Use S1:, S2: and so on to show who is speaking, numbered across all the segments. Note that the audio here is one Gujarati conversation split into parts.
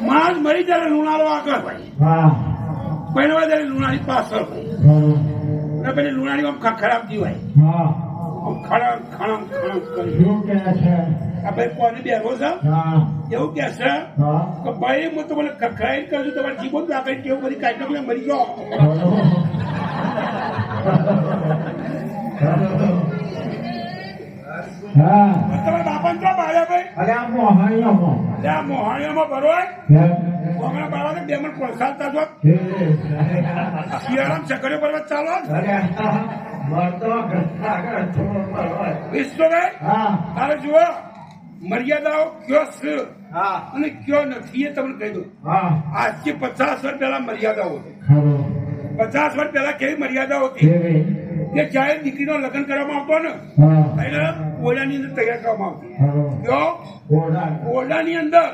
S1: માણસ મરી ત્યારે લુણારો આગળ હોય, પહેરવા ત્યારે લુણાની પાછળ હોય, અને પછી લુણાની આમ ખરાબ જીવાય, આમ ખડમ ખડમ ખડમ કરી આ ભાઈ કોને બેઠો છે એવું કે છે કે ભાઈ હું તો મને ખખડાઈ કરું છું, તમારે જીવો જ આગળ કેવું બધી કાઢી નાખો મરી જાઓ. તમારા બાપા ને ક્યાં બાળ્યા ભાઈ? મોહાણીયામાં બરોબર હમણાં બાળા બે મણ કોલસાલતા છો, શિયાળામાં ચકડીઓ પર્વત ચાલો વિશ્વભાઈ. તારે જુઓ મર્યાદાઓ કયો છે અને કયો નથી એ તમને કહી દઉં. આજથી 50 વર્ષ પહેલા મર્યાદાઓ હતી. 50 વર્ષ પહેલા કેવી મર્યાદાઓ હતી કે જ્યારે દીકરીનો લગ્ન કરવામાં આવતો ને એને ઓરડાની અંદર તૈયાર કરવામાં આવતી, ઓરડાની અંદર.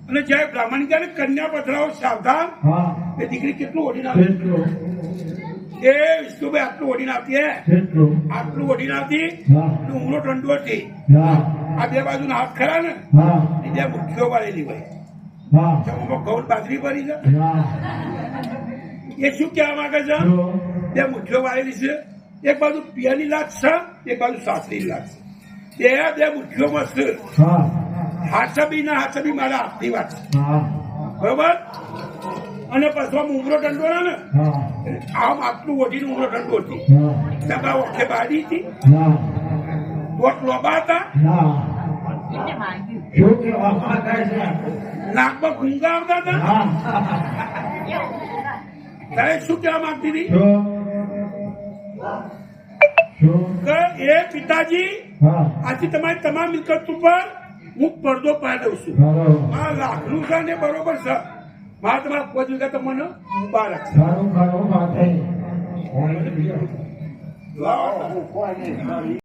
S1: અને જયારે બ્રાહ્મણ ક્યારે કન્યા પધરાવો સાવધાન, એ દીકરી કેટલું ઓઢીને આવતી એ વિષ્ણુભાઈ આટલું ઓઢીને આવતી, આટલું ઓઢીને આવતી, ઉમરો ટંડો હતી. આ બે બાજુ હાથ ખરા ને એ બે મુઠ્ઠીઓ વાળેલી હોય, ઘઉં બાજરી ભરી છે. એ શું કહેવા માંગે છે? બે મુઠ્ઠીઓ વાળેલી છે, એક બાજુ પિયાની લાગ છે, એક બાજુ સાસરીની લાગ છે. બે મુઠ્ઠીઓમાં છે. હાથબી ના હાથબી મારા હાથની વાત છે, બરોબર. અને પછી ઉમરો ટંડો ને આમ આટલું ઓઢીને ઉમરો ટંડો હતી. તમારા ઓઠે બાડી હતી, બોટ લોબા હતા, નાકમાં ગુંગા આવતા હતા. તારે શું કહેવા માંગતી હતી કે એ પિતાજી આથી તમારી તમામ મિલકત ઉપર હું પડદો પાડી દઉં છું. મારા લાખનું છે ને બરોબર છે, મારા તમારા 5 વીઘા તો મને મુબારક છે.